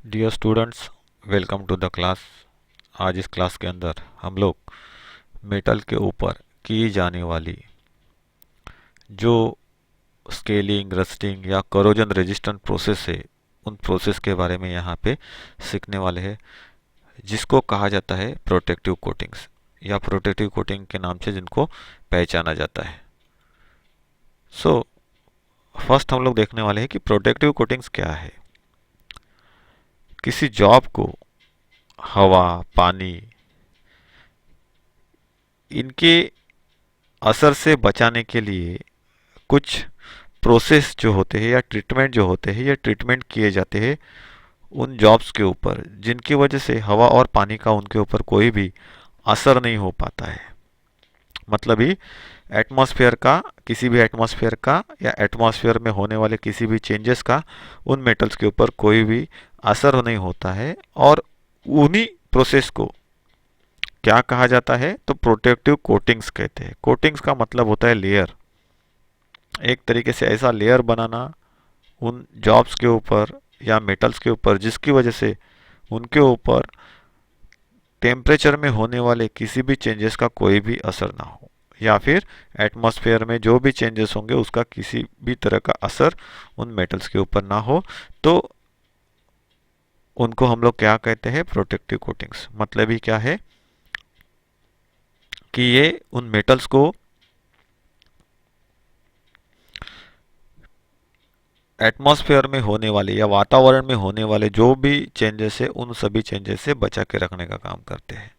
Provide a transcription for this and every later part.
Dear students, welcome to the class. आज इस class के अंदर हम लोग मेटल के ऊपर की जाने वाली जो स्केलिंग, रस्टिंग या करोजन रेजिस्टेंट प्रोसेस है, उन प्रोसेस के बारे में यहाँ पे सीखने वाले हैं, जिसको कहा जाता है प्रोटेक्टिव कोटिंग्स या प्रोटेक्टिव कोटिंग के नाम से जिनको पहचाना जाता है। सो फर्स्ट हम लोग देखने वाले हैं कि प्रोटेक्टिव कोटिंग्स क्या है। किसी जॉब को हवा, पानी, इनके असर से बचाने के लिए कुछ प्रोसेस जो होते हैं या ट्रीटमेंट जो होते हैं, ये ट्रीटमेंट किए जाते हैं उन जॉब्स के ऊपर जिनकी वजह से हवा और पानी का उनके ऊपर कोई भी असर नहीं हो पाता है। मतलब ही एटमॉस्फेयर का, किसी भी एटमॉस्फेयर का या एटमॉस्फेयर में होने वाले किसी भी चेंजेस का उन मेटल्स के ऊपर कोई भी असर नहीं होता है। और उन्हीं प्रोसेस को क्या कहा जाता है? तो प्रोटेक्टिव कोटिंग्स कहते हैं। कोटिंग्स का मतलब होता है लेयर। एक तरीके से ऐसा लेयर बनाना उन जॉब्स के ऊपर या मेटल्स के ऊपर जिसकी वजह से उनके ऊपर टेम्परेचर में होने वाले किसी भी चेंजेस का कोई भी असर ना हो, या फिर एटमॉस्फेयर में जो भी चेंजेस होंगे उसका किसी भी तरह का असर उन मेटल्स के ऊपर ना हो, तो उनको हम लोग क्या कहते हैं? Protective coatings. मतलब ही क्या है कि ये उन मेटल्स को एटमॉस्फेयर में होने वाले या वातावरण में होने वाले जो भी चेंजेस है, उन सभी चेंजेस से बचा के रखने का काम करते हैं।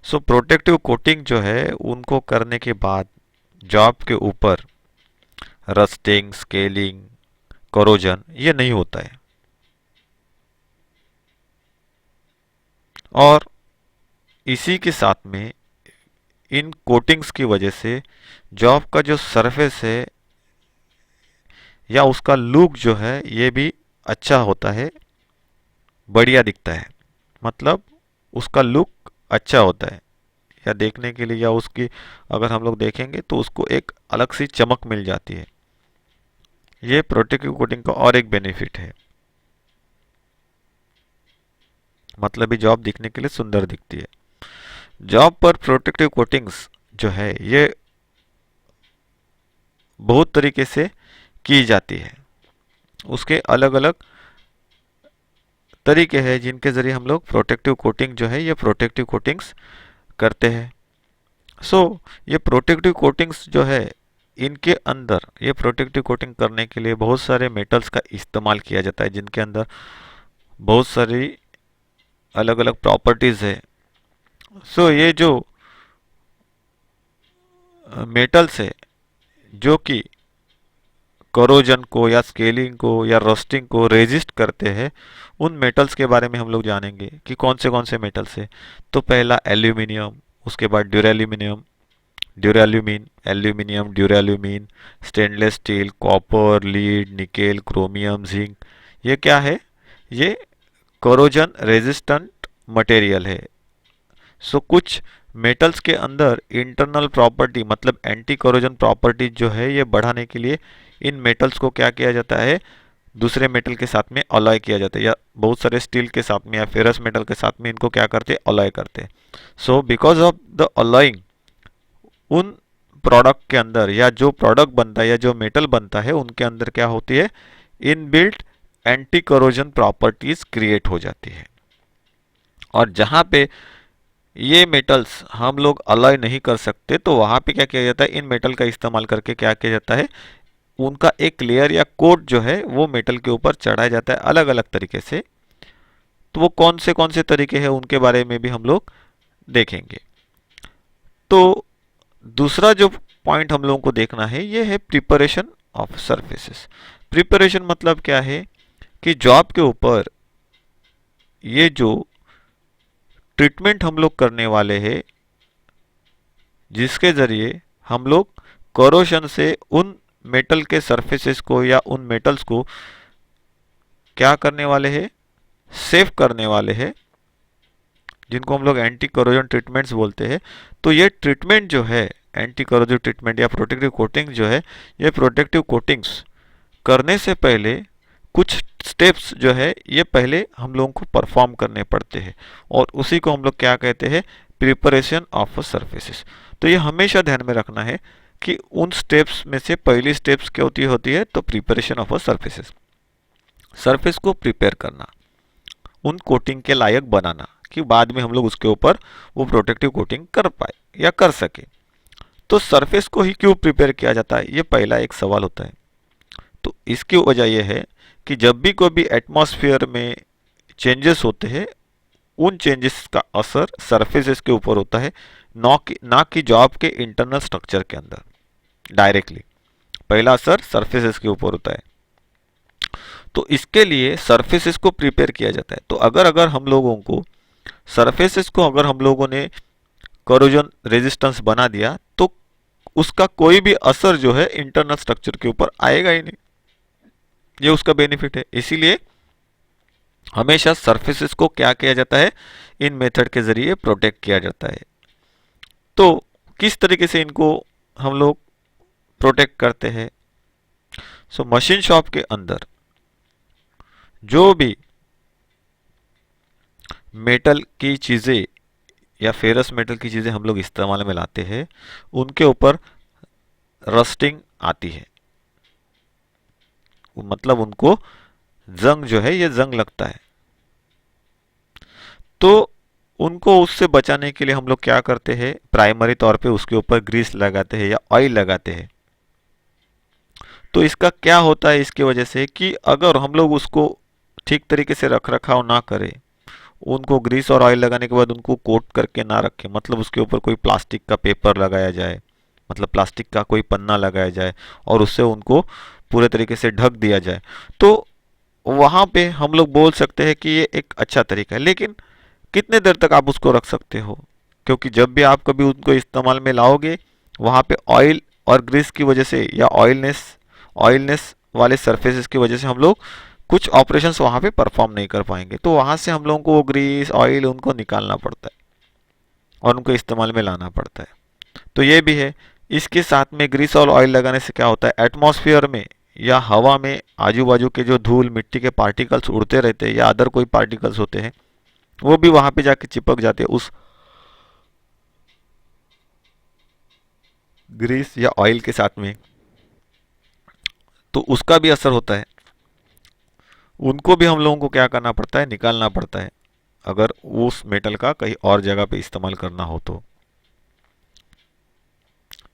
सो प्रोटेक्टिव कोटिंग जो है, उनको करने के बाद जॉब के ऊपर रस्टिंग, स्केलिंग, कोरोजन ये नहीं होता है। और इसी के साथ में इन कोटिंग्स की वजह से जॉब का जो सरफेस है या उसका लुक जो है, ये भी अच्छा होता है, बढ़िया दिखता है। मतलब उसका लुक अच्छा होता है या देखने के लिए, या उसकी अगर हम लोग देखेंगे तो उसको एक अलग सी चमक मिल जाती है। ये प्रोटेक्टिव कोटिंग का और एक बेनिफिट है। मतलब ये जॉब दिखने के लिए सुंदर दिखती है। जॉब पर प्रोटेक्टिव कोटिंग्स जो है, ये बहुत तरीके से की जाती है। उसके अलग अलग तरीके हैं जिनके जरिए हम लोग प्रोटेक्टिव कोटिंग जो है, ये प्रोटेक्टिव कोटिंग्स करते हैं। सो ये प्रोटेक्टिव कोटिंग्स जो है, इनके अंदर ये प्रोटेक्टिव कोटिंग करने के लिए बहुत सारे मेटल्स का इस्तेमाल किया जाता है, जिनके अंदर बहुत सारी अलग अलग प्रॉपर्टीज है। सो ये जो मेटल्स है जो कि करोजन को या स्केलिंग को या रोस्टिंग को रेजिस्ट करते हैं, उन मेटल्स के बारे में हम लोग जानेंगे कि कौन से मेटल्स है। तो पहला एल्यूमिनियम, उसके बाद duraluminium, duralumin, aluminium, duralumin, stainless steel, copper, lead, nickel, chromium, zinc. ये क्या है? ये करोजन रेजिस्टेंट मटेरियल है। सो कुछ मेटल्स के अंदर इंटरनल प्रॉपर्टी, मतलब एंटी करोजन प्रॉपर्टी जो है, ये बढ़ाने के लिए इन मेटल्स को क्या किया जाता है? दूसरे मेटल के साथ में अलॉय किया जाता है, या बहुत सारे स्टील के साथ में या फेरस मेटल के साथ में इनको क्या करते हैं? अलॉय करते हैं। So because of the alloying, उन प्रोडक्ट के अंदर या जो प्रोडक्ट बनता है या जो मेटल बनता है, उनके अंदर क्या होती है? Inbuilt anti corrosion properties create हो जाती है। और जहां पे ये मेटल्स हम लोग अलॉय नहीं कर सकते, तो वहां पे क्या किया जाता है? इन मेटल का इस्तेमाल करके क्या किया जाता है? उनका एक लेयर या कोट जो है, वो मेटल के ऊपर चढ़ाया जाता है अलग अलग तरीके से। तो वो कौन से तरीके हैं, उनके बारे में भी हम लोग देखेंगे। तो दूसरा जो पॉइंट हम लोगों को देखना है, ये है प्रिपरेशन ऑफ सरफेसेस। प्रिपरेशन मतलब क्या है कि जॉब के ऊपर ये जो ट्रीटमेंट हम लोग करने वाले हैं, जिसके जरिए हम लोग करोशन से उन मेटल के सरफेसेस को या उन मेटल्स को क्या करने वाले हैं? सेव करने वाले हैं, जिनको हम लोग एंटी करोजन ट्रीटमेंट्स बोलते हैं। तो ये ट्रीटमेंट जो है, एंटी करोजन ट्रीटमेंट या प्रोटेक्टिव कोटिंग जो है, ये प्रोटेक्टिव कोटिंग्स करने से पहले कुछ स्टेप्स जो है ये पहले हम लोगों को परफॉर्म करने पड़ते हैं, और उसी को हम लोग क्या कहते हैं, प्रिपरेशन ऑफ सरफेसेस। तो ये हमेशा ध्यान में रखना है कि उन स्टेप्स में से पहली स्टेप्स क्या होती है, तो प्रिपरेशन ऑफ सरफेसेस, सरफेस को प्रिपेयर करना, उन कोटिंग के लायक बनाना कि बाद में हम लोग उसके ऊपर वो प्रोटेक्टिव कोटिंग कर पाए या कर सके। तो सरफेस को ही क्यों प्रिपेयर किया जाता है, ये पहला एक सवाल होता है। तो इसकी वजह यह है कि जब भी कोई भी एटमॉस्फेयर में चेंजेस होते हैं, उन चेंजेस का असर सरफेसेस के ऊपर होता है, ना कि जॉब के इंटरनल स्ट्रक्चर के अंदर डायरेक्टली। पहला असर सरफेसेस के ऊपर होता है। तो इसके लिए सरफेसेस को प्रिपेयर किया जाता है। तो अगर अगर हम लोगों को सरफेसेस को अगर हम लोगों ने करोजन रेजिस्टेंस बना दिया, तो उसका कोई भी असर जो है इंटरनल स्ट्रक्चर के ऊपर आएगा ही नहीं। ये उसका बेनिफिट है। इसीलिए हमेशा सरफेसेस को क्या किया जाता है, इन मेथड के जरिए प्रोटेक्ट किया जाता है। तो किस तरीके से इनको हम लोग प्रोटेक्ट करते हैं? सो मशीन शॉप के अंदर जो भी मेटल की चीज़ें या फेरस मेटल की चीज़ें हम लोग इस्तेमाल में लाते हैं, उनके ऊपर रस्टिंग आती है, मतलब उनको जंग जो है, ये जंग लगता है। तो उनको उससे बचाने के लिए हम लोग क्या करते हैं, प्राइमरी तौर पे उसके ऊपर ग्रीस लगाते हैं या ऑयल लगाते हैं। तो इसका क्या होता है, इसकी वजह से कि अगर हम लोग उसको ठीक तरीके से रख रखाव ना करें, उनको ग्रीस और ऑयल लगाने के बाद उनको कोट करके ना रखें, मतलब उसके ऊपर कोई प्लास्टिक का पेपर लगाया जाए, मतलब प्लास्टिक का कोई पन्ना लगाया जाए और उससे उनको पूरे तरीके से ढक दिया जाए, तो वहाँ पे हम लोग बोल सकते हैं कि ये एक अच्छा तरीका है। लेकिन कितने देर तक आप उसको रख सकते हो, क्योंकि जब भी आप कभी उनको इस्तेमाल में लाओगे, वहाँ पे ऑयल और ग्रीस की वजह से या ऑयलनेस वाले सरफेसेस की वजह से हम लोग कुछ ऑपरेशंस वहाँ पे परफॉर्म नहीं कर पाएंगे। तो वहाँ से हम लोगों को वो ग्रीस ऑयल उनको निकालना पड़ता है और उनको इस्तेमाल में लाना पड़ता है। तो ये भी है। इसके साथ में ग्रीस और ऑयल लगाने से क्या होता है, एटमॉस्फेयर में या हवा में आजू बाजू के जो धूल मिट्टी के पार्टिकल्स उड़ते रहते हैं या अदर कोई पार्टिकल्स होते हैं, वो भी वहां पे जाके चिपक जाते हैं उस ग्रीस या ऑयल के साथ में, तो उसका भी असर होता है। उनको भी हम लोगों को क्या करना पड़ता है, निकालना पड़ता है, अगर उस मेटल का कहीं और जगह पे इस्तेमाल करना हो तो।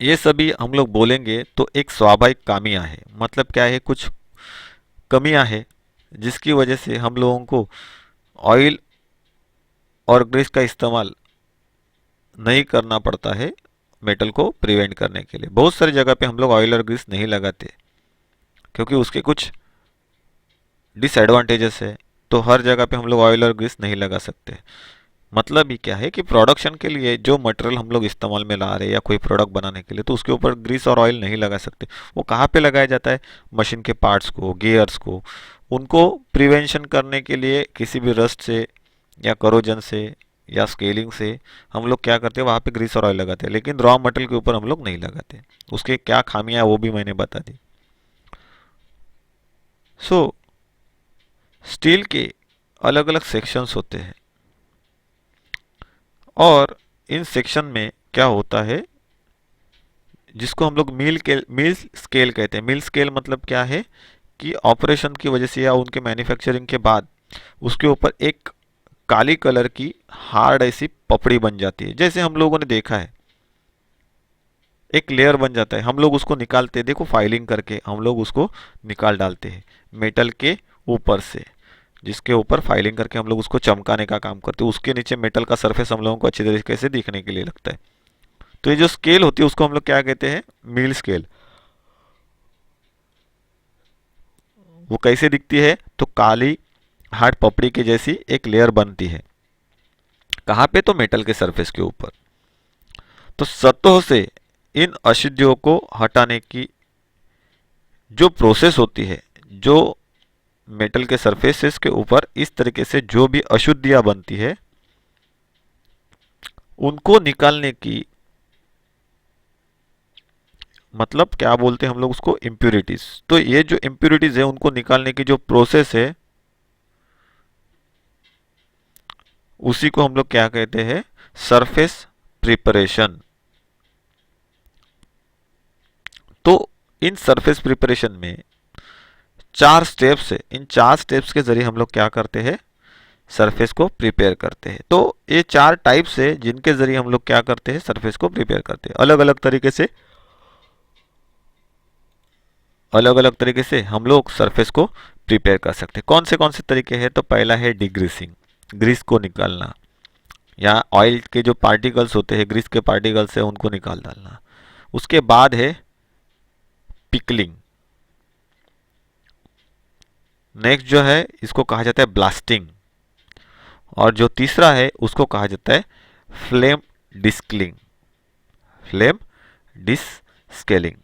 ये सभी हम लोग बोलेंगे तो एक स्वाभाविक खामियां है, मतलब क्या है, कुछ कमियां है जिसकी वजह से हम लोगों को ऑयल और ग्रीस का इस्तेमाल नहीं करना पड़ता है मेटल को प्रिवेंट करने के लिए। बहुत सारी जगह पे हम लोग ऑयल और ग्रीस नहीं लगाते क्योंकि उसके कुछ डिसएडवांटेजेस है। तो हर जगह पे हम लोग ऑयल और ग्रीस नहीं लगा सकते। मतलब ही क्या है कि प्रोडक्शन के लिए जो मटेरियल हम लोग इस्तेमाल में ला रहे हैं या कोई प्रोडक्ट बनाने के लिए, तो उसके ऊपर ग्रीस और ऑयल नहीं लगा सकते। वो कहाँ पे लगाया जाता है, मशीन के पार्ट्स को, गियर्स को, उनको प्रिवेंशन करने के लिए किसी भी रस्ट से या करोजन से या स्केलिंग से हम लोग क्या करते हैं, वहाँ पे ग्रीस और ऑयल लगाते हैं, लेकिन रॉ मटेरियल के ऊपर हम लोग नहीं लगाते। उसके क्या खामियां वो भी मैंने बता दी। सो स्टील के अलग अलग सेक्शंस होते हैं और इन सेक्शन में क्या होता है, जिसको हम लोग मिल स्केल कहते हैं। मिल स्केल मतलब क्या है कि ऑपरेशन की वजह से या उनके मैन्युफैक्चरिंग के बाद उसके ऊपर एक काली कलर की हार्ड ऐसी पपड़ी बन जाती है, जैसे हम लोगों ने देखा है, एक लेयर बन जाता है। हम लोग उसको निकालते हैं, देखो फाइलिंग करके हम लोग उसको निकाल डालते हैं मेटल के ऊपर से, जिसके ऊपर फाइलिंग करके हम लोग उसको चमकाने का काम करते हैं। उसके नीचे मेटल का सरफेस हम लोगों को अच्छी तरीके से दिखने के लिए लगता है। तो ये जो स्केल होती है उसको हम लोग क्या कहते हैं, मील स्केल। वो कैसे दिखती है, तो काली हार्ड पपड़ी के जैसी एक लेयर बनती है। कहाँ पे, तो मेटल के सरफेस के ऊपर। तो सतह से इन अशुद्धियों को हटाने की जो प्रोसेस होती है, जो मेटल के सरफेसेस के ऊपर इस तरीके से जो भी अशुद्धियां बनती है, उनको निकालने की, मतलब क्या बोलते हैं हम लोग उसको, इम्प्यूरिटीज। तो ये जो इम्प्यूरिटीज है उनको निकालने की जो प्रोसेस है उसी को हम लोग क्या कहते हैं, सरफेस प्रिपरेशन। तो इन सरफेस प्रिपरेशन में 4 स्टेप्स है, इन 4 स्टेप्स के जरिए हम लोग क्या करते हैं, सरफेस को प्रिपेयर करते हैं। तो ये 4 टाइप्स है जिनके जरिए हम लोग क्या करते हैं, सरफेस को प्रिपेयर करते हैं। अलग अलग तरीके से, अलग अलग तरीके से हम लोग सरफेस को प्रिपेयर कर सकते हैं। कौन से तरीके हैं, तो पहला है डिग्रीसिंग, ग्रीस को निकालना, या ऑयल के जो पार्टिकल्स होते हैं, ग्रीस के पार्टिकल्स है, उनको निकाल डालना। उसके बाद है पिकलिंग। नेक्स्ट जो है इसको कहा जाता है ब्लास्टिंग। और जो तीसरा है उसको कहा जाता है फ्लेम डिस्कलिंग, फ्लेम डिस्केलिंग।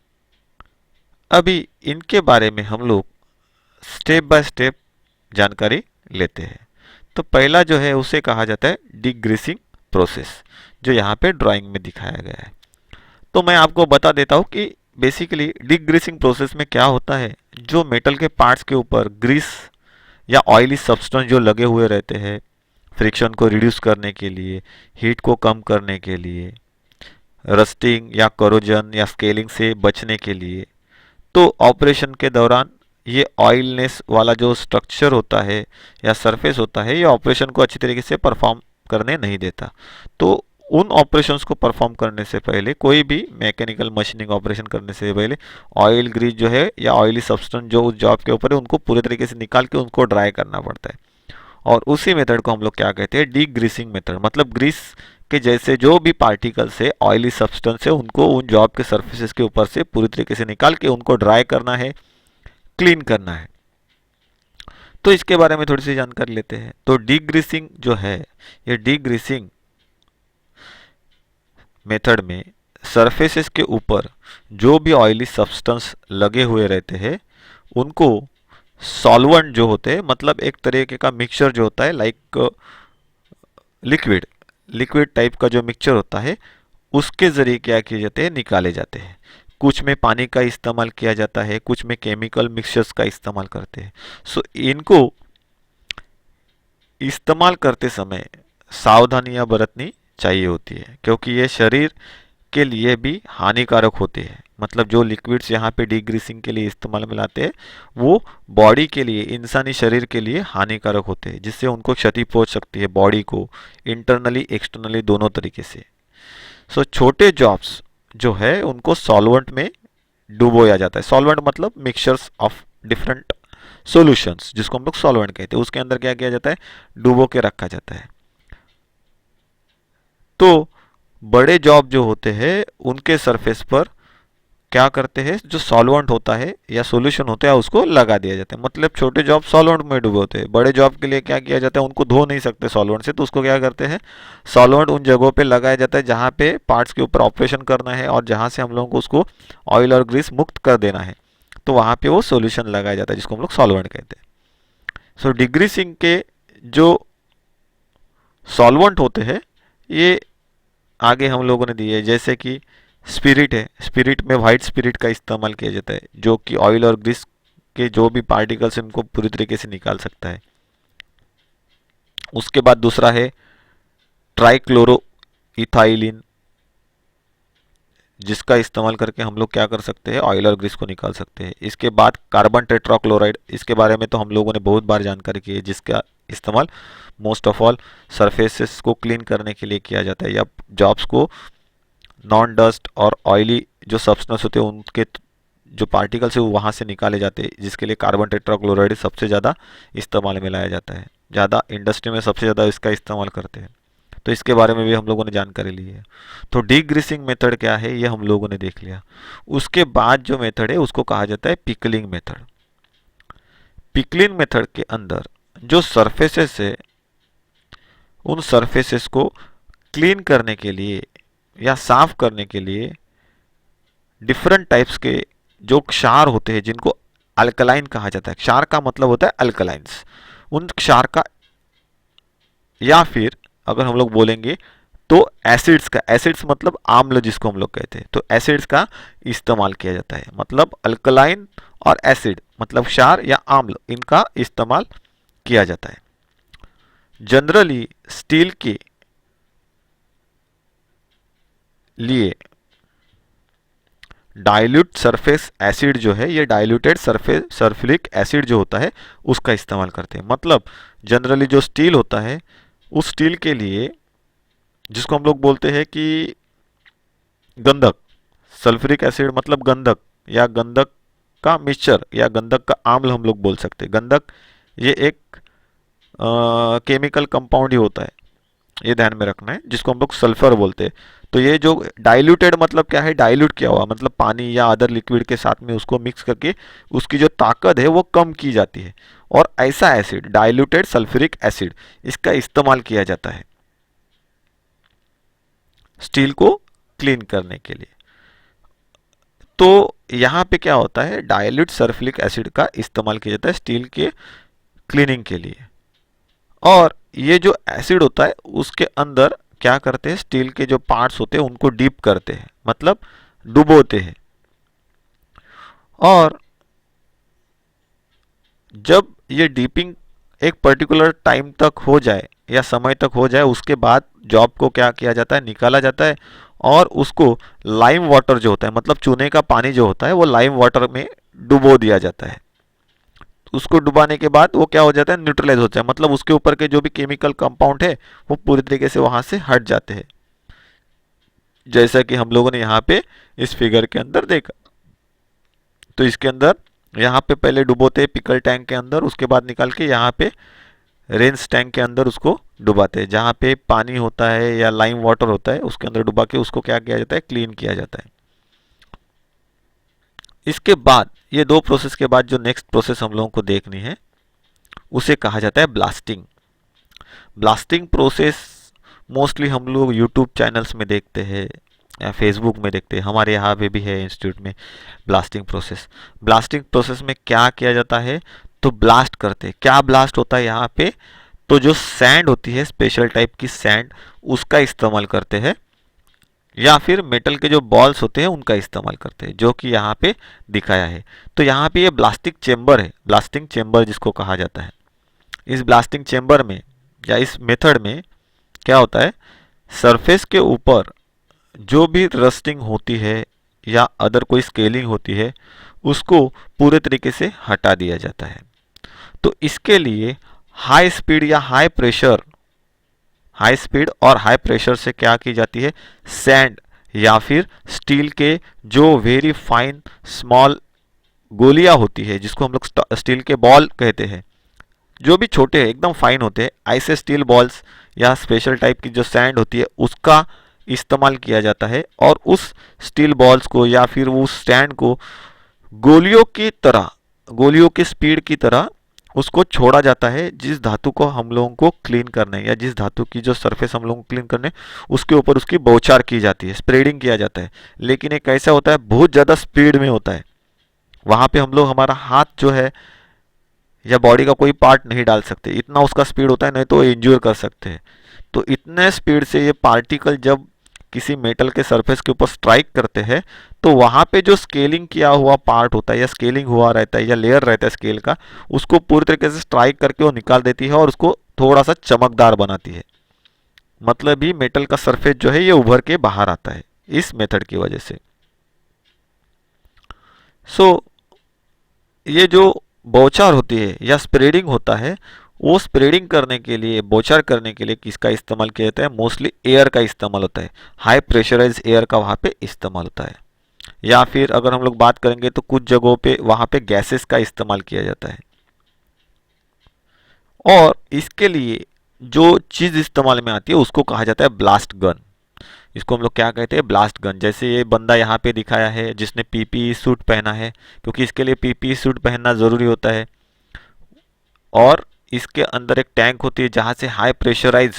अभी इनके बारे में हम लोग स्टेप बाय स्टेप जानकारी लेते हैं। तो पहला जो है उसे कहा जाता है डिग्रीसिंग प्रोसेस, जो यहाँ पे ड्राइंग में दिखाया गया है। तो मैं आपको बता देता हूँ कि बेसिकली डिग्रीसिंग प्रोसेस में क्या होता है। जो मेटल के पार्ट्स के ऊपर ग्रीस या ऑयली सब्सटेंस जो लगे हुए रहते हैं, फ्रिक्शन को रिड्यूस करने के लिए, हीट को कम करने के लिए, रस्टिंग या करोजन या स्केलिंग से बचने के लिए, तो ऑपरेशन के दौरान ये ऑयलनेस वाला जो स्ट्रक्चर होता है या सरफेस होता है, ये ऑपरेशन को अच्छी तरीके से परफॉर्म करने नहीं देता। तो उन ऑपरेशंस को परफॉर्म करने से पहले, कोई भी मैकेनिकल मशीनिंग ऑपरेशन करने से पहले ऑयल ग्रीस जो है या ऑयली सब्सटेंस जो उस जॉब के ऊपर है, उनको पूरे तरीके से निकाल के उनको ड्राई करना पड़ता है। और उसी मेथड को हम लोग क्या कहते हैं, डीग्रीसिंग मेथड। मतलब ग्रीस के जैसे जो भी पार्टिकल्स है, ऑयली सब्सटेंस है, उनको उन जॉब के सर्फेसेस के ऊपर से पूरी तरीके से निकाल के उनको ड्राई करना है, क्लीन करना है। तो इसके बारे में थोड़ी सी जानकारी लेते हैं। तो डीग्रीसिंग जो है, ये डीग्रीसिंग मेथड में सरफेसेस के ऊपर जो भी ऑयली सब्सटेंस लगे हुए रहते हैं, उनको सॉल्वेंट जो होते हैं, मतलब एक तरीके का मिक्सचर जो होता है, लाइक लिक्विड, लिक्विड टाइप का जो मिक्सचर होता है, उसके जरिए क्या किए जाते हैं, निकाले जाते हैं। कुछ में पानी का इस्तेमाल किया जाता है, कुछ में केमिकल मिक्सचर्स का इस्तेमाल करते हैं। सो इनको इस्तेमाल करते समय सावधानियां बरतनी चाहिए होती है, क्योंकि ये शरीर के लिए भी हानिकारक होते हैं। मतलब जो लिक्विड्स यहाँ पे डीग्रीसिंग के लिए इस्तेमाल में लाते हैं, वो बॉडी के लिए, इंसानी शरीर के लिए हानिकारक होते हैं, जिससे उनको क्षति पहुंच सकती है बॉडी को, इंटरनली एक्सटर्नली दोनों तरीके से। सो छोटे जॉब्स जो है उनको सॉल्वेंट में डुबोया जाता है। सॉल्वेंट मतलब मिक्सचर्स ऑफ डिफरेंट सॉल्यूशंस, जिसको हम लोग सॉल्वेंट कहते हैं। उसके अंदर क्या किया जाता है, डुबो के रखा जाता है। तो बड़े जॉब जो होते हैं उनके सरफेस पर क्या करते हैं, जो सॉल्वेंट होता है या सॉल्यूशन होता है उसको लगा दिया जाता है। मतलब छोटे जॉब सॉल्वेंट में डूबे होते हैं, बड़े जॉब के लिए क्या किया जाता है, उनको धो नहीं सकते सॉल्वेंट से, तो उसको क्या करते हैं, सॉल्वेंट उन जगहों पे लगाया जाता है जहाँ पे पार्ट्स के ऊपर ऑपरेशन करना है और जहाँ से हम लोगों को उसको ऑयल और ग्रीस मुक्त कर देना है, तो वहाँ पे वो सोल्यूशन लगाया जाता है, जिसको हम लोग सॉल्वेंट कहते हैं। सो डिग्रीसिंग के जो सॉल्वेंट होते हैं, ये आगे हम लोगों ने दिए, जैसे कि स्पिरिट है। स्पिरिट में वाइट स्पिरिट का इस्तेमाल किया जाता है, जो कि ऑयल और ग्रीस के जो भी पार्टिकल्स इनको पूरी तरीके से निकाल सकता है। उसके बाद दूसरा है ट्राइक्लोरो इथाइलिन, जिसका इस्तेमाल करके हम लोग क्या कर सकते हैं, ऑयल और ग्रीस को निकाल सकते हैं। इसके बाद कार्बन टेट्राक्लोराइड, इसके बारे में तो हम लोगों ने बहुत बार जानकारी की है, जिसका इस्तेमाल मोस्ट ऑफ ऑल सरफेसेस को क्लीन करने के लिए किया जाता है, या जॉब्स को नॉन डस्ट और ऑयली जो सब्सटेंस होते हैं उनके जो पार्टिकल्स है वो वहाँ से निकाले जाते हैं, जिसके लिए कार्बन टेट्राक्लोराइड सबसे ज़्यादा इस्तेमाल में लाया जाता है। ज़्यादा इंडस्ट्री में सबसे ज़्यादा इसका इस्तेमाल करते हैं। तो इसके बारे में भी हम लोगों ने जानकारी ली है। तो डीग्रीसिंग मेथड क्या है, ये हम लोगों ने देख लिया। उसके बाद जो मेथड है उसको कहा जाता है पिकलिंग मेथड। पिकलिंग मेथड के अंदर जो सरफेसेस है, उन सरफेसेस को क्लीन करने के लिए या साफ करने के लिए डिफरेंट टाइप्स के जो क्षार होते हैं, जिनको अल्कलाइन कहा जाता है, क्षार का मतलब होता है अल्कलाइंस, उन क्षार का, या फिर अगर हम लोग बोलेंगे तो एसिड्स का, एसिड्स मतलब आम्ल जिसको हम लोग कहते हैं, तो एसिड्स का इस्तेमाल किया जाता है। मतलब अल्कलाइन और एसिड मतलब क्षार या आम्ल, इनका इस्तेमाल किया जाता है। जनरली स्टील के लिए डाइल्यूट सरफेस एसिड जो है, ये डाइल्यूटेड सरफेस सल्फ्यूरिक एसिड जो होता है उसका इस्तेमाल करते हैं। मतलब जनरली जो स्टील होता है उस स्टील के लिए, जिसको हम लोग बोलते हैं कि गंधक, सल्फ्यूरिक एसिड मतलब गंधक या गंधक का मिक्सचर या गंधक का आम्ल हम लोग बोल सकते हैं। गंधक ये एक केमिकल कंपाउंड ही होता है, ये ध्यान में रखना है, जिसको हम लोग सल्फर बोलते हैं। तो ये जो डाइल्यूटेड मतलब क्या है, डाइल्यूट किया हुआ मतलब पानी या अदर लिक्विड के साथ में उसको मिक्स करके उसकी जो ताकत है वो कम की जाती है, और ऐसा एसिड डाइल्यूटेड सल्फ्यूरिक एसिड इसका इस्तेमाल किया जाता है स्टील को क्लीन करने के लिए। तो यहाँ पे क्या होता है, डाइल्यूट सल्फ्यूरिक एसिड का इस्तेमाल किया जाता है स्टील के क्लीनिंग के लिए। और ये जो एसिड होता है उसके अंदर क्या करते हैं, स्टील के जो पार्ट्स होते हैं उनको डीप करते हैं, मतलब डुबोते हैं। और जब ये डीपिंग एक पर्टिकुलर टाइम तक हो जाए या समय तक हो जाए, उसके बाद जॉब को क्या किया जाता है, निकाला जाता है और उसको लाइम वाटर जो होता है, मतलब चूने का पानी जो होता है वो लाइम वाटर में डुबो दिया जाता है। उसको डुबाने के बाद वो क्या हो जाता है, न्यूट्रलाइज हो जाता है, मतलब उसके ऊपर के जो भी केमिकल कंपाउंड है वो पूरी तरीके से वहां से हट जाते हैं, जैसा कि हम लोगों ने यहाँ पे इस फिगर के अंदर देखा। तो इसके अंदर यहाँ पे पहले डुबोते हैं पिकल टैंक के अंदर, उसके बाद निकाल के यहाँ पे रेंस टैंक के अंदर उसको डुबाते हैं, जहाँ पे पानी होता है या लाइम वाटर होता है उसके अंदर डुबा के उसको क्या किया जाता है, क्लीन किया जाता है। इसके बाद ये दो प्रोसेस के बाद जो नेक्स्ट प्रोसेस हम लोगों को देखनी है उसे कहा जाता है ब्लास्टिंग। ब्लास्टिंग प्रोसेस मोस्टली हम लोग यूट्यूब चैनल्स में देखते हैं या फेसबुक में देखते हैं, हमारे यहाँ पे भी है इंस्टीट्यूट में ब्लास्टिंग प्रोसेस। ब्लास्टिंग प्रोसेस में क्या किया जाता है, तो ब्लास्ट करते हैं। क्या ब्लास्ट होता है यहाँ पे, तो जो सैंड होती है स्पेशल टाइप की सैंड उसका इस्तेमाल करते हैं, या फिर मेटल के जो बॉल्स होते हैं उनका इस्तेमाल करते हैं, जो कि यहाँ पे दिखाया है। तो यहाँ पे ये ब्लास्टिंग चेम्बर है, ब्लास्टिंग चेम्बर जिसको कहा जाता है। इस ब्लास्टिंग चेम्बर में या इस मेथड में क्या होता है, सरफेस के ऊपर जो भी रस्टिंग होती है या अदर कोई स्केलिंग होती है उसको पूरे तरीके से हटा दिया जाता है। तो इसके लिए हाई स्पीड या हाई स्पीड और हाई प्रेशर से क्या की जाती है, सैंड या फिर स्टील के जो वेरी फाइन स्मॉल गोलियां होती है, जिसको हम लोग स्टील के बॉल कहते हैं, जो भी छोटे हैं एकदम फाइन होते हैं, ऐसे स्टील बॉल्स या स्पेशल टाइप की जो सैंड होती है उसका इस्तेमाल किया जाता है। और उस स्टील बॉल्स को या फिर उस सैंड को गोलियों की तरह, गोलियों की स्पीड की तरह उसको छोड़ा जाता है, जिस धातु को हम लोगों को क्लीन करना है या जिस धातु की जो सरफेस हम लोगों को क्लीन करने उसके ऊपर उसकी बौछार की जाती है, स्प्रेडिंग किया जाता है। लेकिन एक ऐसा होता है बहुत ज़्यादा स्पीड में होता है, वहाँ पे हम लोग हमारा हाथ जो है या बॉडी का कोई पार्ट नहीं डाल सकते, इतना उसका स्पीड होता है, नहीं तो इंज्योर कर सकते हैं। तो इतने स्पीड से ये पार्टिकल जब किसी मेटल के सरफेस के ऊपर स्ट्राइक करते हैं तो वहाँ पे जो स्केलिंग किया हुआ पार्ट होता है या स्केलिंग हुआ रहता है या लेयर रहता है स्केल का, उसको पूरी तरीके से स्ट्राइक करके वो निकाल देती है और उसको थोड़ा सा चमकदार बनाती है। मतलब ही मेटल का सरफेस जो है ये उभर के बाहर आता है इस मेथड की वजह से। सो ये जो बौछार होती है या स्प्रेडिंग होता है, वो स्प्रेडिंग करने के लिए, बौछार करने के लिए किसका इस्तेमाल किया जाता है, मोस्टली एयर का इस्तेमाल होता है। हाई प्रेशराइज एयर का वहाँ पे इस्तेमाल होता है, या फिर अगर हम लोग बात करेंगे तो कुछ जगहों पे वहाँ पे गैसेस का इस्तेमाल किया जाता है। और इसके लिए जो चीज़ इस्तेमाल में आती है उसको कहा जाता है ब्लास्ट गन। इसको हम लोग क्या कहते हैं, ब्लास्ट गन। जैसे ये बंदा यहाँ पे दिखाया है जिसने पीपीई सूट पहना है, क्योंकि इसके लिए पीपीई सूट पहनना ज़रूरी होता है। और इसके अंदर एक टैंक होती है जहाँ से हाई प्रेशराइज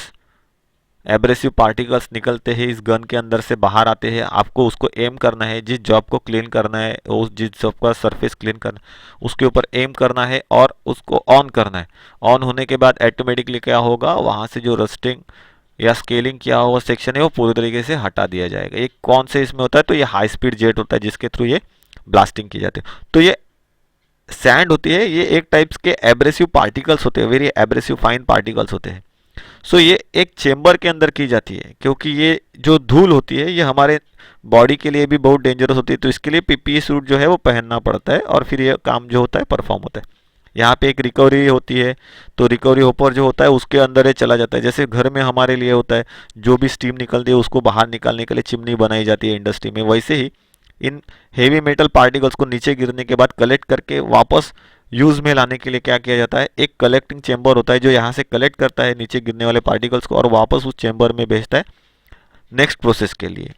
एब्रेसिव पार्टिकल्स निकलते हैं, इस गन के अंदर से बाहर आते हैं। आपको उसको एम करना है, जिस जॉब को क्लीन करना है, उस जिस जॉब का सरफेस क्लीन करना है उसके ऊपर एम करना है और उसको ऑन करना है। ऑन होने के बाद ऑटोमेटिकली क्या होगा, वहाँ से जो रस्टिंग या स्केलिंग किया हुआ सेक्शन है वो पूरी तरीके से हटा दिया जाएगा। ये कौन से इसमें होता है, तो ये हाई स्पीड जेट होता है जिसके थ्रू ये ब्लास्टिंग की जाती है। तो ये सैंड होती है, ये एक टाइप्स के एब्रेसिव पार्टिकल्स होते हैं, वेरी एब्रेसिव फाइन पार्टिकल्स होते हैं। सो ये एक चेम्बर के अंदर की जाती है, क्योंकि ये जो धूल होती है ये हमारे बॉडी के लिए भी बहुत डेंजरस होती है, तो इसके लिए पीपीई सूट जो है वो पहनना पड़ता है और फिर ये काम जो होता है परफॉर्म होता है। यहाँ पे एक रिकवरी होती है, तो रिकवरी होपर जो होता है उसके अंदर ये चला जाता है, जैसे घर में हमारे लिए होता है जो भी स्टीम निकलती है उसको बाहर निकालने के लिए चिमनी बनाई जाती है इंडस्ट्री में, वैसे ही इन हेवी मेटल पार्टिकल्स को नीचे गिरने के बाद कलेक्ट करके वापस यूज में लाने के लिए क्या किया जाता है, एक कलेक्टिंग चेंबर होता है जो यहाँ से कलेक्ट करता है नीचे गिरने वाले पार्टिकल्स को और वापस उस चेंबर में भेजता है नेक्स्ट प्रोसेस के लिए।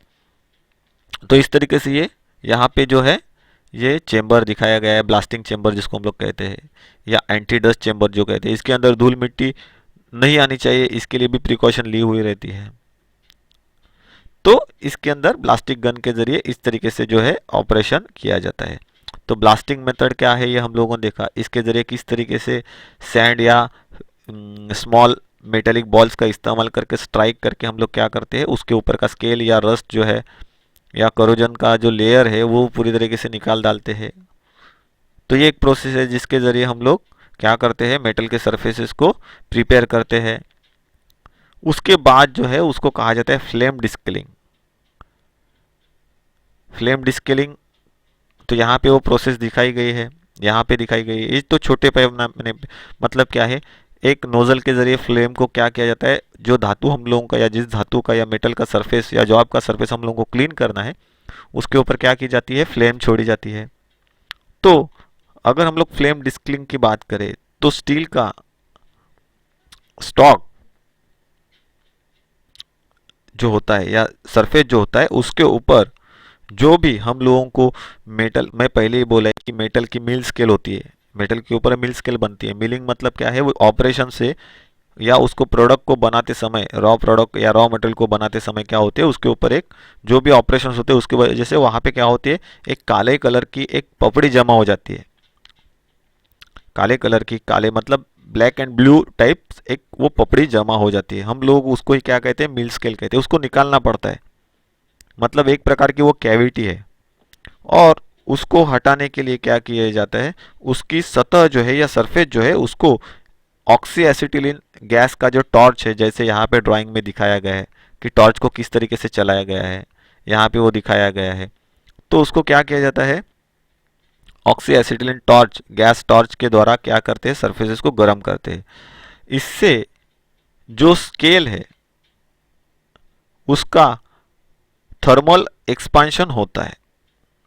तो इस तरीके से ये यहाँ पे जो है ये चेंबर दिखाया गया है, ब्लास्टिंग चेंबर जिसको हम लोग कहते हैं या एंटी डस्ट चेंबर जो कहते हैं। इसके अंदर धूल मिट्टी नहीं आनी चाहिए, इसके लिए भी प्रिकॉशन ली हुई रहती है। तो इसके अंदर ब्लास्टिक गन के जरिए इस तरीके से जो है ऑपरेशन किया जाता है। तो ब्लास्टिंग मेथड क्या है ये हम लोगों ने देखा, इसके जरिए किस तरीके से सैंड या स्मॉल मेटेलिक बॉल्स का इस्तेमाल करके स्ट्राइक करके हम लोग क्या करते हैं उसके ऊपर का स्केल या रस्ट जो है या करोजन का जो लेयर है वो पूरी तरीके से निकाल डालते हैं। तो ये एक प्रोसेस है जिसके ज़रिए हम लोग क्या करते हैं, मेटल के सरफेसेस को प्रिपेयर करते हैं। उसके बाद जो है उसको कहा जाता है फ्लेम डिस्किलिंग। फ्लेम डिस्किलिंग तो यहाँ पे वो प्रोसेस दिखाई गई है, यहाँ पे दिखाई गई है। ये तो छोटे पैमाने मतलब क्या है, एक नोजल के जरिए फ्लेम को क्या किया जाता है, जो धातु हम लोगों का या जिस धातु का या मेटल का सरफेस या जो आपका सरफेस हम लोगों को क्लीन करना है उसके ऊपर क्या की जाती है, फ्लेम छोड़ी जाती है। तो अगर हम लोग फ्लेम डिस्किलिंग की बात करें तो स्टील का स्टॉक जो होता है या सरफेस जो होता है उसके ऊपर जो भी हम लोगों को मेटल, मैं पहले ही बोला है कि मेटल की मिल स्केल होती है, मेटल के ऊपर मिल स्केल बनती है। मिलिंग मतलब क्या है, वो ऑपरेशन से या उसको प्रोडक्ट को बनाते समय, रॉ प्रोडक्ट या रॉ मटेरियल को बनाते समय क्या होते हैं उसके ऊपर एक जो भी ऑपरेशन होते हैं उसकी वजह से वहाँ पे क्या होती है, एक काले कलर की एक पपड़ी जमा हो जाती है। काले कलर की, काले मतलब ब्लैक एंड ब्लू टाइप एक वो पपड़ी जमा हो जाती है। हम लोग उसको ही क्या कहते हैं, मिल स्केल कहते हैं। उसको निकालना पड़ता है, मतलब एक प्रकार की वो कैविटी है। और उसको हटाने के लिए क्या किया जाता है, उसकी सतह जो है या सरफेस जो है उसको ऑक्सी एसिटिलीन गैस का जो टॉर्च है, जैसे यहाँ पे ड्राइंग में दिखाया गया है कि टॉर्च को किस तरीके से चलाया गया है, यहाँ पे वो दिखाया गया है। तो उसको क्या किया जाता है, oxy acetylene torch, gas torch के द्वारा क्या करते हैं, सरफेसेस को गर्म करते हैं। इससे जो स्केल है उसका थर्मल एक्सपांशन होता है,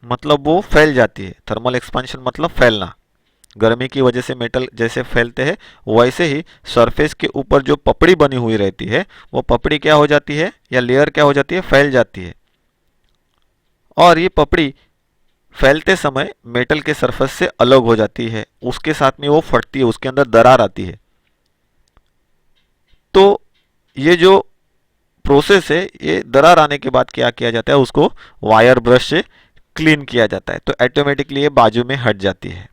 मतलब वो फैल जाती है। थर्मल एक्सपांशन मतलब फैलना, गर्मी की वजह से मेटल जैसे फैलते हैं वैसे ही सरफेस के ऊपर जो पपड़ी बनी हुई रहती है वो पपड़ी क्या हो जाती है या लेयर क्या हो जाती है, फैल जाती है। और ये पपड़ी फैलते समय मेटल के सरफेस से अलग हो जाती है, उसके साथ में वो फटती है, उसके अंदर दरार आती है। तो ये जो प्रोसेस है, ये दरार आने के बाद क्या किया जाता है, उसको वायर ब्रश से क्लीन किया जाता है, तो ऑटोमेटिकली ये बाजू में हट जाती है।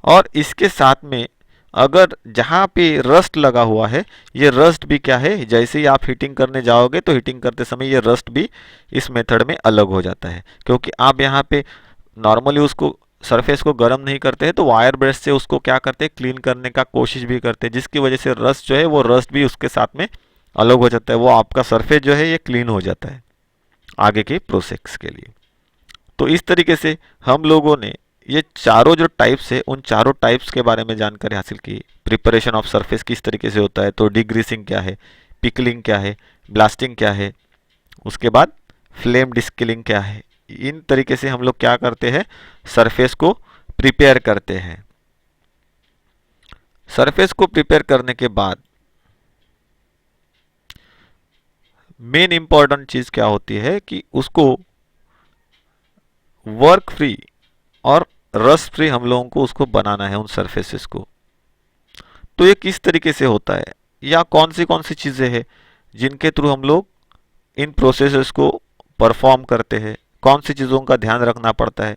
और इसके साथ में अगर जहाँ पे रस्ट लगा हुआ है, ये रस्ट भी क्या है, जैसे ही आप हीटिंग करने जाओगे तो हीटिंग करते समय ये रस्ट भी इस मेथड में अलग हो जाता है, क्योंकि आप यहाँ पे नॉर्मली उसको सरफेस को गर्म नहीं करते हैं तो वायर ब्रश से उसको क्या करते हैं, क्लीन करने का कोशिश भी करते हैं, जिसकी वजह से रस्ट जो है वो रस्ट भी उसके साथ में अलग हो जाता है, वो आपका सरफेस जो है ये क्लीन हो जाता है आगे के प्रोसेस के लिए। तो इस तरीके से हम लोगों ने ये चारों जो टाइप्स है उन चारों टाइप्स के बारे में जानकारी हासिल की। प्रिपरेशन ऑफ सरफेस किस तरीके से होता है, तो डिग्रीसिंग क्या है, पिकलिंग क्या है, ब्लास्टिंग क्या है, उसके बाद फ्लेम डिस्किलिंग क्या है। इन तरीके से हम लोग क्या करते हैं, सरफेस को प्रिपेयर करते हैं। सरफेस को प्रिपेयर करने के बाद मेन इंपॉर्टेंट चीज क्या होती है कि उसको वर्क फ्री और रस्ट फ्री हम लोगों को उसको बनाना है उन सरफेसेस को। तो ये किस तरीके से होता है या कौन सी चीज़ें हैं जिनके थ्रू हम लोग इन प्रोसेसेस को परफॉर्म करते हैं, कौन सी चीज़ों का ध्यान रखना पड़ता है।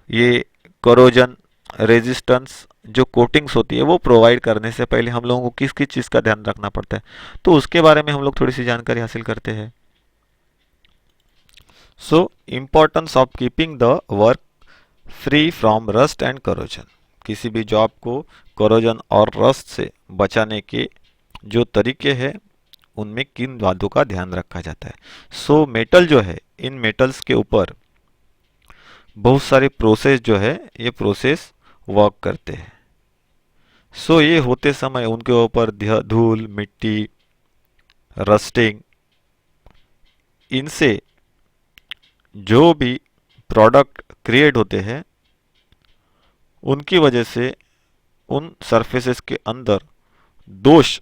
ये करोजन रेजिस्टेंस जो कोटिंग्स होती है वो प्रोवाइड करने से पहले हम लोगों को किस किस चीज़ का ध्यान रखना पड़ता है, तो उसके बारे में हम लोग थोड़ी सी जानकारी हासिल करते हैं। So importance of keeping the work free from rust and corrosion. किसी भी जॉब को कोरोजन और रस्ट से बचाने के जो तरीके हैं उनमें किन बातों का ध्यान रखा जाता है। सो मेटल जो है, इन मेटल्स के ऊपर बहुत सारे प्रोसेस जो है ये प्रोसेस वर्क करते हैं। सो ये होते समय उनके ऊपर धूल, मिट्टी, रस्टिंग, इनसे जो भी प्रोडक्ट क्रिएट होते हैं उनकी वजह से उन सरफेसेस के अंदर दोष,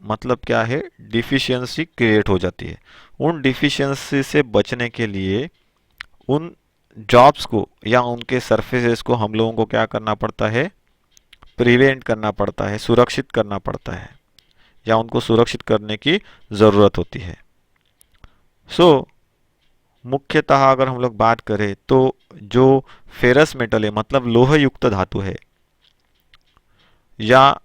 मतलब क्या है, डिफिशियंसी क्रिएट हो जाती है। उन डिफिशियंसी से बचने के लिए उन जॉब्स को या उनके सरफेसेस को हम लोगों को क्या करना पड़ता है, प्रिवेंट करना पड़ता है, सुरक्षित करना पड़ता है, या उनको सुरक्षित करने की ज़रूरत होती है। सो मुख्यतः अगर हम लोग बात करें तो जो फेरस मेटल है, मतलब लोह युक्त धातु है, या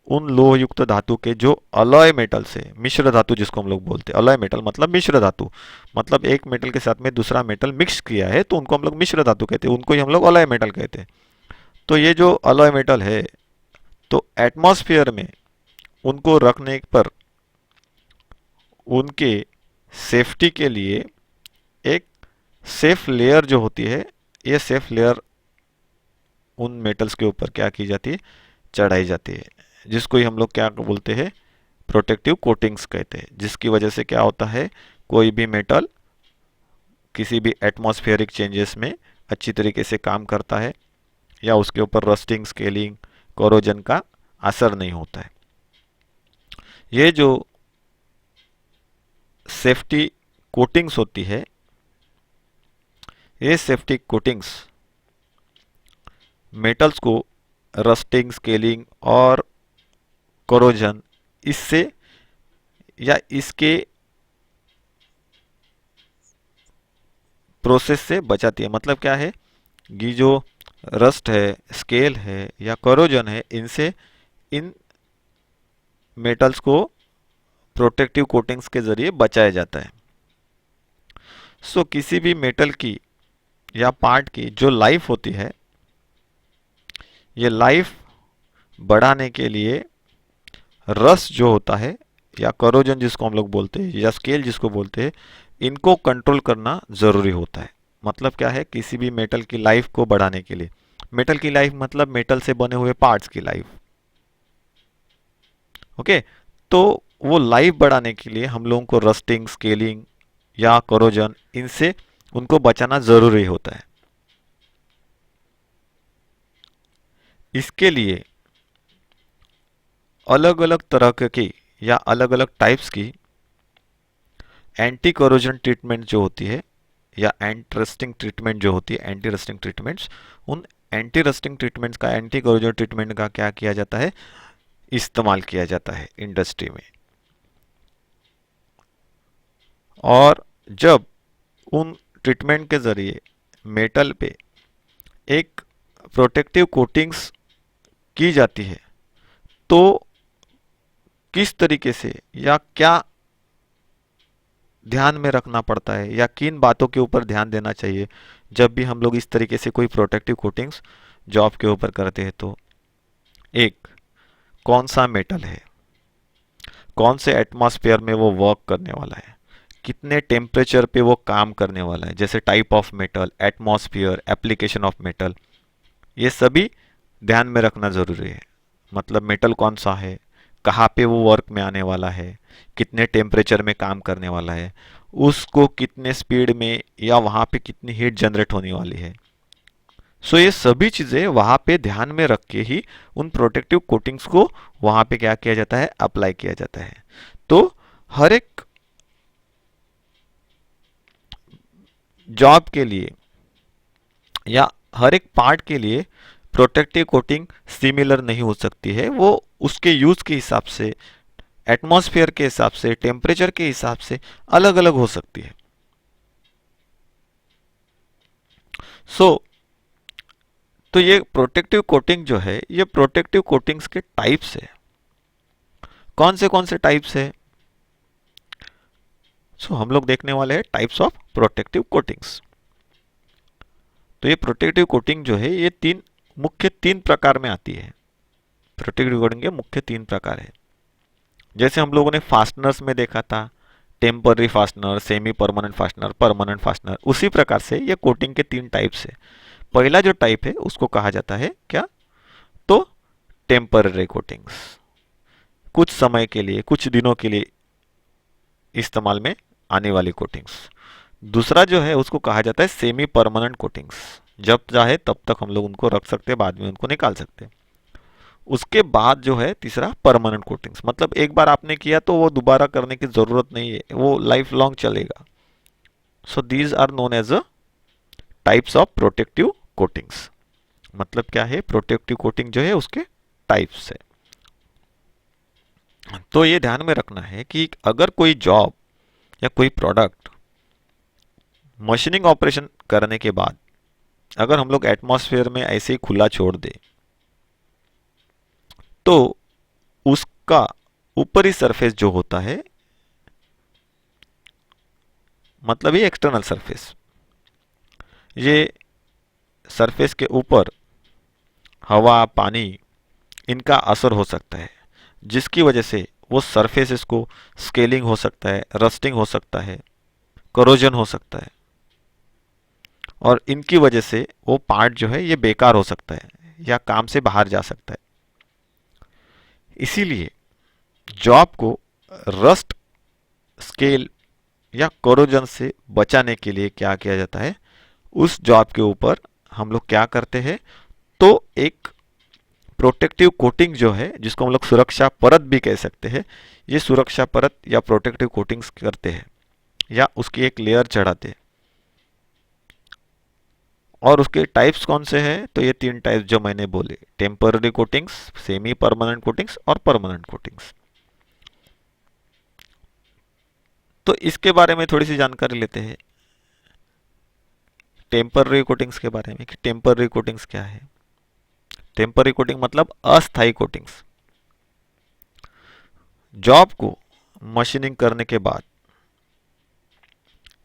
उन लोह युक्त धातु के जो अलॉय मेटल से, मिश्र धातु जिसको हम लोग बोलते हैं, अलॉय मेटल मतलब मिश्र धातु, मतलब एक मेटल के साथ में दूसरा मेटल मिक्स किया है तो उनको हम लोग मिश्र धातु कहते हैं, उनको ही हम लोग अलॉय मेटल कहते हैं। तो ये जो अलॉय मेटल है, तो एटमॉस्फेयर में उनको रखने पर उनके सेफ्टी के लिए एक सेफ लेयर जो होती है, ये सेफ लेयर उन मेटल्स के ऊपर क्या की जाती है, चढ़ाई जाती है, जिसको ही हम लोग क्या बोलते हैं, प्रोटेक्टिव कोटिंग्स कहते हैं। जिसकी वजह से क्या होता है, कोई भी मेटल किसी भी एटमॉस्फेरिक चेंजेस में अच्छी तरीके से काम करता है, या उसके ऊपर रस्टिंग, स्केलिंग, कोरोजन का असर नहीं होता है। ये जो सेफ्टी कोटिंग्स होती है, ये सेफ्टी कोटिंग्स मेटल्स को रस्टिंग, स्केलिंग और कोरोजन इससे या इसके प्रोसेस से बचाती है। मतलब क्या है कि जो रस्ट है, स्केल है या कोरोजन है, इनसे इन मेटल्स को प्रोटेक्टिव कोटिंग्स के जरिए बचाया जाता है। सो किसी भी मेटल की या पार्ट की जो लाइफ होती है, ये लाइफ बढ़ाने के लिए रस्ट जो होता है या कोरोजन जिसको हम लोग बोलते हैं या स्केल जिसको बोलते हैं, इनको कंट्रोल करना ज़रूरी होता है। मतलब क्या है, किसी भी मेटल की लाइफ को बढ़ाने के लिए, मेटल की लाइफ मतलब मेटल से बने हुए पार्ट्स की लाइफ, ओके। तो वो लाइफ बढ़ाने के लिए हम लोगों को रस्टिंग, स्केलिंग या कोरोजन, इनसे उनको बचाना ज़रूरी होता है। इसके लिए अलग अलग तरह की या अलग अलग टाइप्स की एंटी कोरोजन ट्रीटमेंट जो होती है या एंटी रस्टिंग ट्रीटमेंट जो होती है, एंटी रस्टिंग ट्रीटमेंट्स, उन एंटी रस्टिंग ट्रीटमेंट्स का, एंटी कोरोजन ट्रीटमेंट का क्या किया जाता है, इस्तेमाल किया जाता है इंडस्ट्री में। और जब उन ट्रीटमेंट के ज़रिए मेटल पे एक प्रोटेक्टिव कोटिंग्स की जाती है, तो किस तरीके से या क्या ध्यान में रखना पड़ता है या किन बातों के ऊपर ध्यान देना चाहिए जब भी हम लोग इस तरीके से कोई प्रोटेक्टिव कोटिंग्स जॉब के ऊपर करते हैं। तो एक, कौन सा मेटल है, कौन से एटमॉस्फेयर में वो वर्क करने वाला है, कितने टेम्परेचर पे वो काम करने वाला है, जैसे type of metal, atmosphere, application of metal, ये सभी ध्यान में रखना ज़रूरी है। मतलब मेटल कौन सा है, कहाँ पे वो वर्क में आने वाला है, कितने टेम्परेचर में काम करने वाला है, उसको कितने स्पीड में या वहाँ पे कितनी हीट जनरेट होने वाली है। सो ये सभी चीज़ें वहाँ पे ध्यान में रख के ही उन प्रोटेक्टिव कोटिंग्स को वहाँ पे क्या किया जाता है, अप्लाई किया जाता है। तो हर एक जॉब के लिए या हर एक पार्ट के लिए प्रोटेक्टिव कोटिंग सिमिलर नहीं हो सकती है, वो उसके यूज के हिसाब से, एटमॉस्फेयर के हिसाब से, टेम्परेचर के हिसाब से अलग अलग हो सकती है। तो ये प्रोटेक्टिव कोटिंग जो है, ये प्रोटेक्टिव कोटिंग्स के टाइप्स है। कौन से टाइप्स है? हम लोग देखने वाले हैं टाइप्स ऑफ प्रोटेक्टिव कोटिंग्स। तो ये प्रोटेक्टिव कोटिंग जो है, ये 3 मुख्य 3 प्रकार में आती है। प्रोटेक्टिव कोटिंग के मुख्य 3 प्रकार है। जैसे हम लोगों ने फास्टनर्स में देखा था, temporary fastener, semi permanent fastener, permanent fastener, उसी प्रकार से ये कोटिंग के 3 टाइप्स है। पहला जो टाइप है उसको कहा जाता है क्या, तो टेम्पररी कोटिंग्स, कुछ समय के लिए, कुछ दिनों के लिए इस्तेमाल में आने वाली कोटिंग्स। दूसरा जो है उसको कहा जाता है सेमी परमानेंट कोटिंग्स, जब चाहे तब तक हम लोग उनको रख सकते हैं, बाद में उनको निकाल सकते हैं। उसके बाद जो है तीसरा परमानेंट कोटिंग्स, मतलब एक बार आपने किया तो वो दोबारा करने की जरूरत नहीं है, वो लाइफ लॉन्ग चलेगा। So these are known as a types of protective coatings. मतलब क्या है, प्रोटेक्टिव कोटिंग जो है उसके टाइप्स है। तो ये ध्यान में रखना है कि अगर कोई जॉब या कोई प्रोडक्ट मशीनिंग ऑपरेशन करने के बाद अगर हम लोग एटमॉस्फेयर में ऐसे ही खुला छोड़ दे तो उसका ऊपरी सरफेस जो होता है, मतलब ये एक्सटर्नल सरफेस, ये सरफेस के ऊपर हवा, पानी, इनका असर हो सकता है, जिसकी वजह से वो सरफेसेस को स्केलिंग हो सकता है, रस्टिंग हो सकता है, करोजन हो सकता है, और इनकी वजह से वो पार्ट जो है ये बेकार हो सकता है या काम से बाहर जा सकता है। इसीलिए जॉब को रस्ट, स्केल या कोरोजन से बचाने के लिए क्या किया जाता है, उस जॉब के ऊपर हम लोग क्या करते हैं, तो एक प्रोटेक्टिव कोटिंग जो है, जिसको हम लोग सुरक्षा परत भी कह सकते हैं, ये सुरक्षा परत या प्रोटेक्टिव कोटिंग्स करते हैं या उसकी एक लेयर चढ़ाते हैं। और उसके टाइप्स कौन से हैं, तो ये 3 टाइप्स जो मैंने बोले, temporary coatings, semi permanent coatings और परमानेंट कोटिंग्स। तो इसके बारे में थोड़ी सी जानकारी लेते हैं, टेम्पररी कोटिंग्स के बारे में, कि टेम्पररी कोटिंग्स क्या है। टेम्पररी कोटिंग मतलब अस्थायी कोटिंग्स। जॉब को मशीनिंग करने के बाद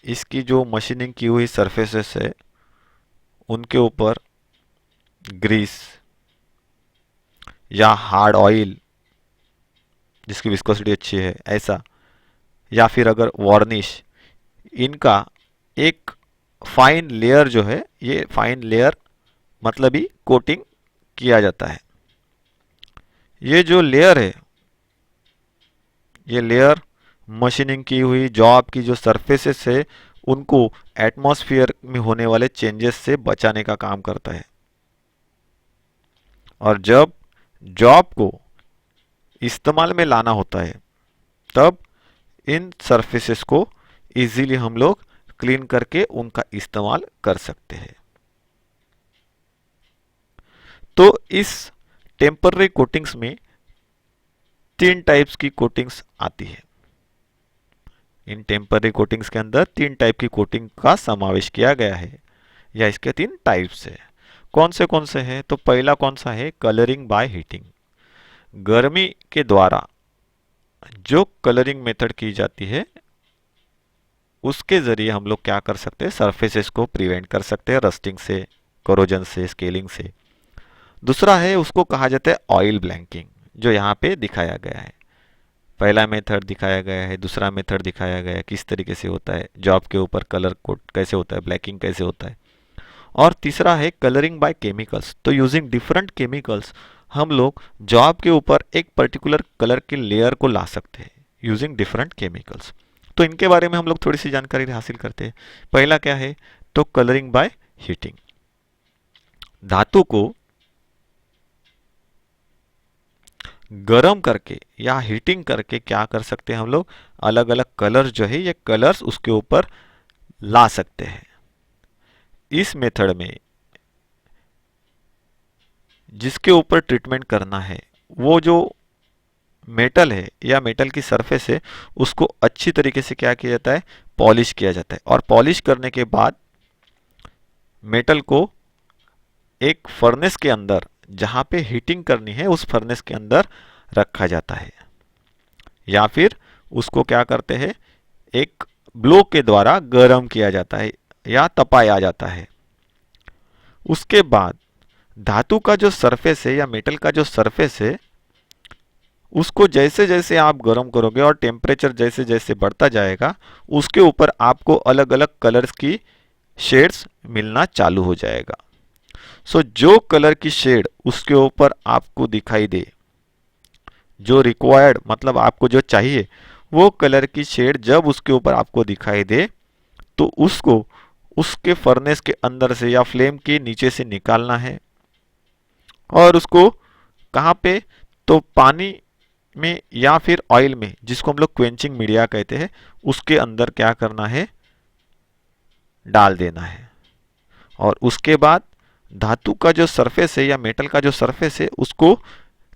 इसकी जो मशीनिंग की हुई सरफेसेस है उनके ऊपर ग्रीस या हार्ड ऑयल जिसकी विस्कोसिटी अच्छी है ऐसा, या फिर अगर वार्निश, इनका एक फाइन लेयर जो है, ये फाइन लेयर मतलब ही कोटिंग किया जाता है। ये जो लेयर है, ये लेयर मशीनिंग की हुई जॉब की जो सरफेसेस है उनको एटमॉस्फेयर में होने वाले चेंजेस से बचाने का काम करता है। और जब जॉब को इस्तेमाल में लाना होता है तब इन सरफेसेस को इजीली हम लोग क्लीन करके उनका इस्तेमाल कर सकते हैं। तो इस टेम्पररी कोटिंग्स में 3 टाइप्स की कोटिंग्स आती है। इन टेम्पररी कोटिंग्स के अंदर 3 टाइप की कोटिंग का समावेश किया गया है, या इसके 3 टाइप्स है। कौन से हैं, तो पहला कौन सा है, कलरिंग बाय हीटिंग। गर्मी के द्वारा जो कलरिंग मेथड की जाती है उसके जरिए हम लोग क्या कर सकते हैं, सरफेसेस को प्रिवेंट कर सकते हैं रस्टिंग से, कोरोजन से, स्केलिंग से। दूसरा है उसको कहा जाता है ऑयल ब्लैंकिंग, जो यहाँ पे दिखाया गया है। पहला मेथड दिखाया गया है, दूसरा मेथड दिखाया गया है किस तरीके से होता है, जॉब के ऊपर कलर कोट कैसे होता है, ब्लैकिंग कैसे होता है। और तीसरा है कलरिंग बाय केमिकल्स। तो यूजिंग डिफरेंट केमिकल्स हम लोग जॉब के ऊपर एक पर्टिकुलर कलर के लेयर को ला सकते हैं यूजिंग डिफरेंट केमिकल्स। तो इनके बारे में हम लोग थोड़ी सी जानकारी हासिल करते हैं। पहला क्या है, तो कलरिंग बाय हीटिंग। धातु को गरम करके या हीटिंग करके क्या कर सकते हैं हम लोग, अलग अलग कलर जो है ये कलर्स उसके ऊपर ला सकते हैं। इस मेथड में जिसके ऊपर ट्रीटमेंट करना है वो जो मेटल है या मेटल की सरफेस है उसको अच्छी तरीके से क्या किया जाता है, पॉलिश किया जाता है। और पॉलिश करने के बाद मेटल को एक फर्नेस के अंदर, जहां पे हीटिंग करनी है उस फर्नेस के अंदर रखा जाता है, या फिर उसको क्या करते हैं, एक ब्लो के द्वारा गर्म किया जाता है या तपाया जाता है। उसके बाद धातु का जो सरफेस है या मेटल का जो सरफेस है, उसको जैसे जैसे आप गर्म करोगे और टेम्परेचर जैसे जैसे बढ़ता जाएगा, उसके ऊपर आपको अलग अलग कलर्स की शेड्स मिलना चालू हो जाएगा। सो जो कलर की शेड उसके ऊपर आपको दिखाई दे, जो रिक्वायर्ड मतलब आपको जो चाहिए वो कलर की शेड जब उसके ऊपर आपको दिखाई दे, तो उसको उसके फर्नेस के अंदर से या फ्लेम के नीचे से निकालना है। और उसको कहाँ पे, तो पानी में या फिर ऑयल में, जिसको हम लोग क्वेंचिंग मीडिया कहते हैं, उसके अंदर क्या करना है, डाल देना है। और उसके बाद धातु का जो सरफेस है या मेटल का जो सरफेस है, उसको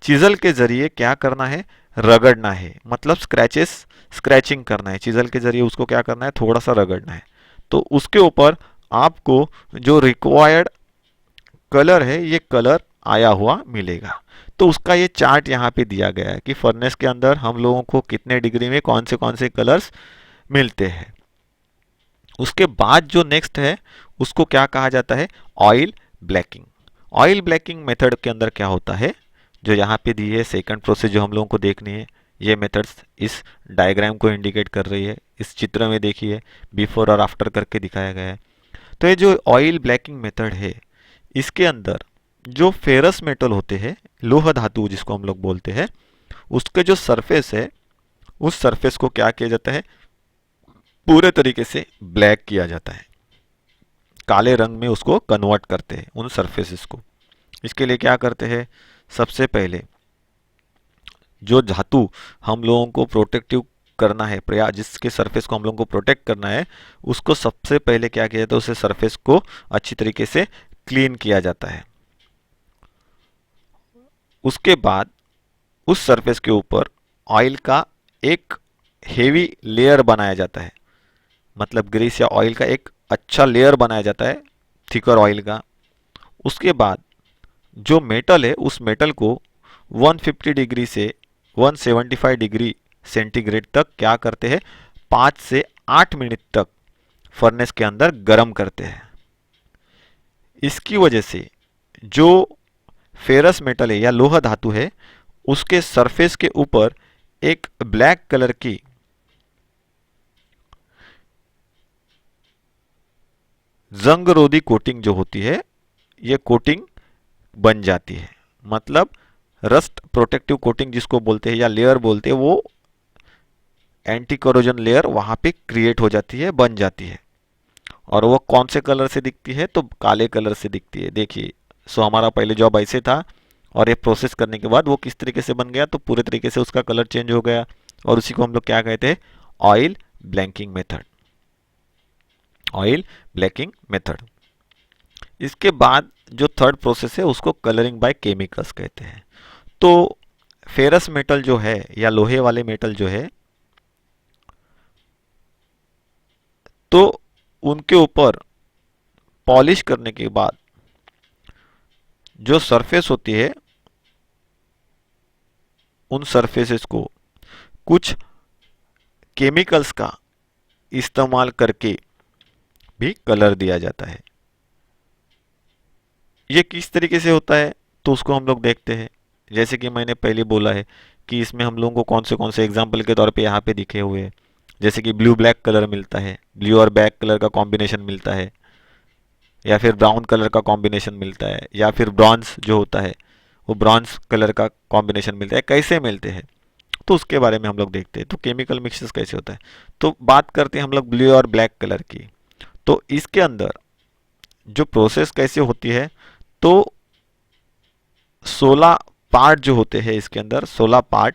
चिजल के जरिए क्या करना है, रगड़ना है। मतलब स्क्रैचिंग करना है, चिजल के जरिए उसको क्या करना है, थोड़ा सा रगड़ना है। तो उसके ऊपर आपको जो रिक्वायर्ड कलर है, ये कलर आया हुआ मिलेगा। तो उसका ये चार्ट यहाँ पे दिया गया है कि फर्नेस के अंदर हम लोगों को कितने डिग्री में कौन से कलर्स मिलते हैं। उसके बाद जो नेक्स्ट है, उसको क्या कहा जाता है, oil blacking. Oil blacking method के अंदर क्या होता है, जो यहाँ पे दी है सेकंड प्रोसेस जो हम लोगों को देखनी है, ये मेथड्स इस डायग्राम को इंडिकेट कर रही है। इस चित्र में देखिए बिफोर और आफ्टर करके दिखाया गया है। तो ये जो ऑयल ब्लैकिंग मेथड है, इसके अंदर जो फेरस मेटल होते हैं, लोह धातु जिसको हम लोग बोलते हैं, उसके जो सरफेस है, उस सरफेस को क्या किया जाता है, पूरे तरीके से ब्लैक किया जाता है, काले रंग में उसको कन्वर्ट करते हैं उन सरफेसेस को। इसके लिए क्या करते हैं, सबसे पहले जो धातु हम लोगों को प्रोटेक्टिव करना है, प्रयास जिसके सरफेस को हम लोगों को प्रोटेक्ट करना है, उसको सबसे पहले क्या किया जाता है, उसे सरफेस को अच्छी तरीके से क्लीन किया जाता है। उसके बाद उस सरफेस के ऊपर ऑयल का एक हेवी लेयर बनाया जाता है, मतलब ग्रीस या ऑयल का एक अच्छा लेयर बनाया जाता है, थिकर ऑयल का। उसके बाद जो मेटल है, उस मेटल को 150 डिग्री से 175 डिग्री सेंटीग्रेड तक क्या करते हैं, 5 से 8 मिनट तक फर्नेस के अंदर गर्म करते हैं। इसकी वजह से जो फेरस मेटल है या लोह धातु है, उसके सरफेस के ऊपर एक ब्लैक कलर की जंगरोधी कोटिंग जो होती है, ये कोटिंग बन जाती है। मतलब रस्ट प्रोटेक्टिव कोटिंग जिसको बोलते हैं या लेयर बोलते हैं, वो एंटी कोरोजन लेयर वहां पे क्रिएट हो जाती है, बन जाती है। और वो कौन से कलर से दिखती है, तो काले कलर से दिखती है। देखिए, सो हमारा पहले जॉब ऐसे था, और ये प्रोसेस करने के बाद वो किस तरीके से बन गया, तो पूरे तरीके से उसका कलर चेंज हो गया। और उसी को हम लोग क्या कहते हैं, oil blanking method, oil blacking method. इसके बाद जो थर्ड प्रोसेस है, उसको कलरिंग बाय केमिकल्स कहते हैं। तो फेरस मेटल जो है या लोहे वाले मेटल जो है, तो उनके ऊपर पॉलिश करने के बाद जो सरफेस होती है, उन सरफेसेस को कुछ केमिकल्स का इस्तेमाल करके भी कलर दिया जाता है। ये किस तरीके से होता है, तो उसको हम लोग देखते हैं। जैसे कि मैंने पहले बोला है कि इसमें हम लोगों को कौन से एग्जाम्पल के तौर पे यहाँ पे दिखे हुए हैं, जैसे कि ब्लू ब्लैक कलर मिलता है, ब्लू और ब्लैक कलर का कॉम्बिनेशन मिलता है, या फिर ब्राउन कलर का कॉम्बिनेशन मिलता है, या फिर ब्रॉन्ज जो होता है वो ब्रॉन्ज कलर का कॉम्बिनेशन मिलता है। कैसे मिलते हैं, तो उसके बारे में हम लोग देखते हैं। तो केमिकल मिक्सचर्स कैसे होता है, तो बात करते हैं हम लोग ब्लू और ब्लैक कलर की। तो इसके अंदर जो प्रोसेस कैसे होती है, तो 16 पार्ट जो होते हैं इसके अंदर, 16 पार्ट,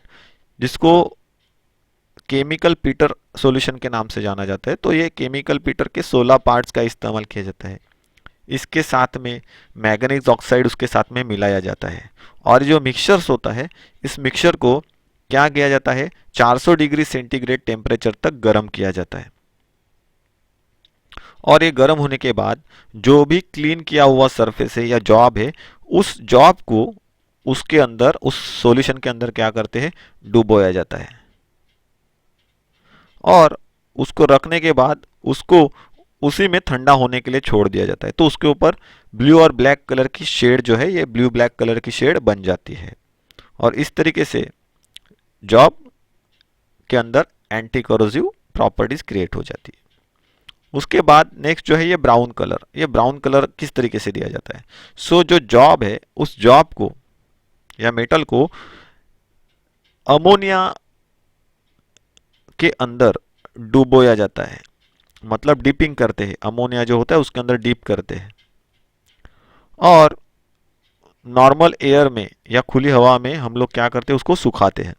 जिसको केमिकल पीटर सॉल्यूशन के नाम से जाना जाता है। तो ये केमिकल पीटर के 16 पार्ट्स का इस्तेमाल किया जाता है। इसके साथ में मैंगनीज ऑक्साइड उसके साथ में मिलाया जाता है। और जो मिक्सचर्स होता है, इस मिक्सचर को क्या किया जाता है, 400 डिग्री सेंटीग्रेड टेम्परेचर तक गर्म किया जाता है। और ये गर्म होने के बाद जो भी क्लीन किया हुआ सरफेस है या जॉब है, उस जॉब को उसके अंदर, उस सॉल्यूशन के अंदर क्या करते हैं, डुबोया जाता है। और उसको रखने के बाद उसको उसी में ठंडा होने के लिए छोड़ दिया जाता है, तो उसके ऊपर ब्लू और ब्लैक कलर की शेड जो है, ये ब्लू ब्लैक कलर की शेड बन जाती है। और इस तरीके से जॉब के अंदर एंटी करोसिव प्रॉपर्टीज क्रिएट हो जाती है। उसके बाद नेक्स्ट जो है ये ब्राउन कलर। ये ब्राउन कलर किस तरीके से दिया जाता है? सो जो जॉब है, उस जॉब को या मेटल को अमोनिया के अंदर डुबोया जाता है, मतलब डिपिंग करते हैं, अमोनिया जो होता है उसके अंदर डीप करते हैं, और नॉर्मल एयर में या खुली हवा में हम लोग क्या करते हैं, उसको सुखाते हैं।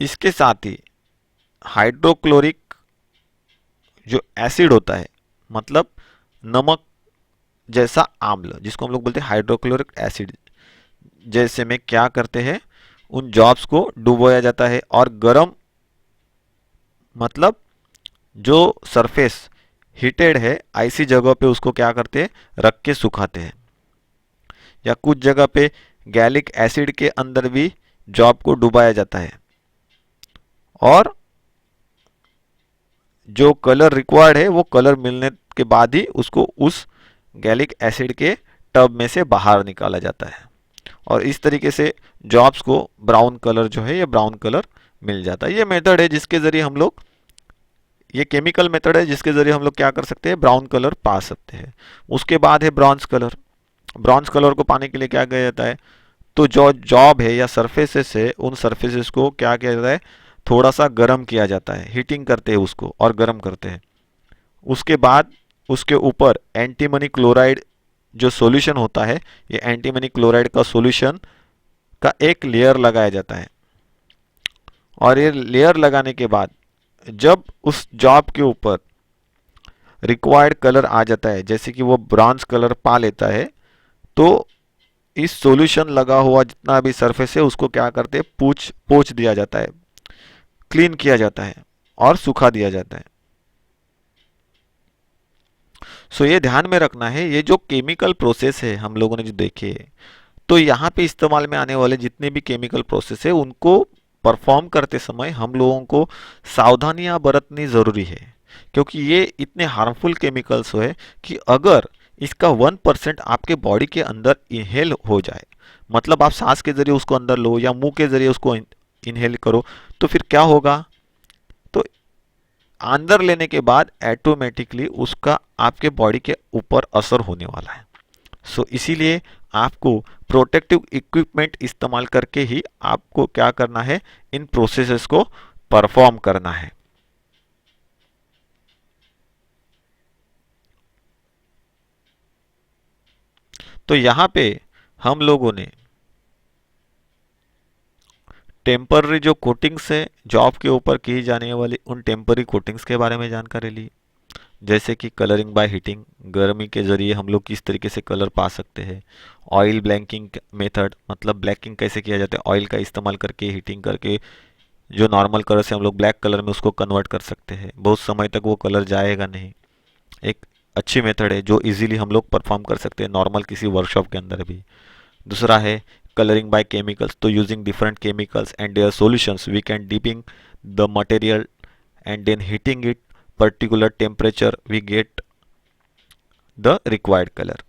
इसके साथ ही हाइड्रोक्लोरिक जो एसिड होता है, मतलब नमक जैसा आम्ल, जिसको हम लोग बोलते हैं हाइड्रोक्लोरिक एसिड, जैसे में क्या करते हैं, उन जॉब्स को डुबोया जाता है, और गर्म मतलब जो सरफेस हीटेड है ऐसी जगह पे उसको क्या करते हैं, रख के सुखाते हैं। या कुछ जगह पे गैलिक एसिड के अंदर भी जॉब को डुबाया जाता है, और जो कलर रिक्वायर्ड है वो कलर मिलने के बाद ही उसको उस गैलिक एसिड के टब में से बाहर निकाला जाता है, और इस तरीके से जॉब्स को ब्राउन कलर जो है, ये ब्राउन कलर मिल जाता है। ये मेथड है जिसके जरिए हम लोग, ये केमिकल मेथड है जिसके जरिए हम लोग क्या कर सकते हैं, ब्राउन कलर पा सकते हैं। उसके बाद है ब्रॉन्ज कलर। ब्रॉन्ज कलर को पाने के लिए क्या किया जाता है, तो जो जॉब है या सरफेसेस है, उन सरफेसेस को क्या किया जाता है, थोड़ा सा गर्म किया जाता है, हीटिंग करते हैं उसको और गर्म करते हैं। उसके बाद उसके ऊपर एंटीमनी क्लोराइड जो सॉल्यूशन होता है, ये एंटीमनी क्लोराइड का सॉल्यूशन का एक लेयर लगाया जाता है, और ये लेयर लगाने के बाद जब उस जॉब के ऊपर रिक्वायर्ड कलर आ जाता है, जैसे कि वो ब्रॉन्ज कलर पा लेता है, तो इस सॉल्यूशन लगा हुआ जितना भी सरफेस है उसको क्या करते हैं, पोंछ दिया जाता है, क्लीन किया जाता है और सुखा दिया जाता है। सो ये ध्यान में रखना है, ये जो केमिकल प्रोसेस है हम लोगों ने जो देखे, तो यहाँ पे इस्तेमाल में आने वाले जितने भी केमिकल प्रोसेस है उनको परफॉर्म करते समय हम लोगों को सावधानियां बरतनी ज़रूरी है, क्योंकि ये इतने हार्मफुल केमिकल्स है कि अगर इसका 1% आपके बॉडी के अंदर इनहेल हो जाए, मतलब आप सांस के जरिए उसको अंदर लो या मुंह के जरिए उसको इनहेल करो, तो फिर क्या होगा, तो अंदर लेने के बाद ऑटोमेटिकली उसका आपके बॉडी के ऊपर असर होने वाला है। सो इसीलिए आपको प्रोटेक्टिव इक्विपमेंट इस्तेमाल करके ही आपको क्या करना है, इन प्रोसेसेस को परफॉर्म करना है। तो यहाँ पे हम लोगों ने टेम्पररी जो कोटिंग्स है जॉब के ऊपर की जाने वाली, उन टेम्पररी कोटिंग्स के बारे में जानकारी ली, जैसे कि कलरिंग बाय हीटिंग, गर्मी के ज़रिए हम लोग किस तरीके से कलर पा सकते हैं। ऑयल ब्लैंकिंग मेथड, मतलब ब्लैकिंग कैसे किया जाता है, ऑयल का इस्तेमाल करके हीटिंग करके जो नॉर्मल कलर से हम लोग ब्लैक कलर में उसको कन्वर्ट कर सकते हैं, बहुत समय तक वो कलर जाएगा नहीं। एक अच्छी मेथड है जो इजीली हम लोग परफॉर्म कर सकते हैं नॉर्मल किसी वर्कशॉप के अंदर भी। दूसरा है कलरिंग बाय केमिकल्स, तो using different chemicals and their solutions we can dipping the material and then heating it particular temperature we get the required colour.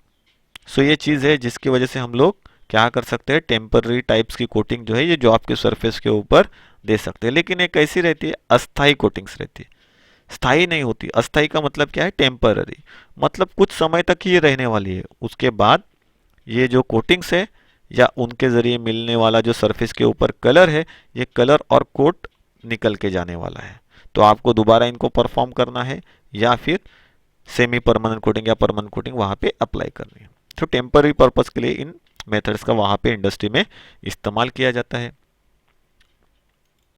So ये चीज़ है जिसकी वजह से हम लोग क्या कर सकते हैं, टेम्पररी टाइप्स की कोटिंग जो है ये जो आपके सरफेस के ऊपर दे सकते हैं। लेकिन ये कैसी रहती है, अस्थाई कोटिंग्स रहती है, स्थायी नहीं होती। अस्थाई का मतलब क्या है, टेम्पररी, मतलब कुछ समय तक ही ये रहने वाली है, उसके बाद ये जो कोटिंग्स है या उनके ज़रिए मिलने वाला जो सरफेस के ऊपर कलर है, ये कलर और कोट निकल के जाने वाला है। तो आपको दोबारा इनको परफॉर्म करना है या फिर सेमी परमानेंट कोटिंग या परमानेंट कोटिंग वहाँ पे अप्लाई करनी है। तो टेम्पररी पर्पस के लिए इन मेथड्स का वहाँ पे इंडस्ट्री में इस्तेमाल किया जाता है।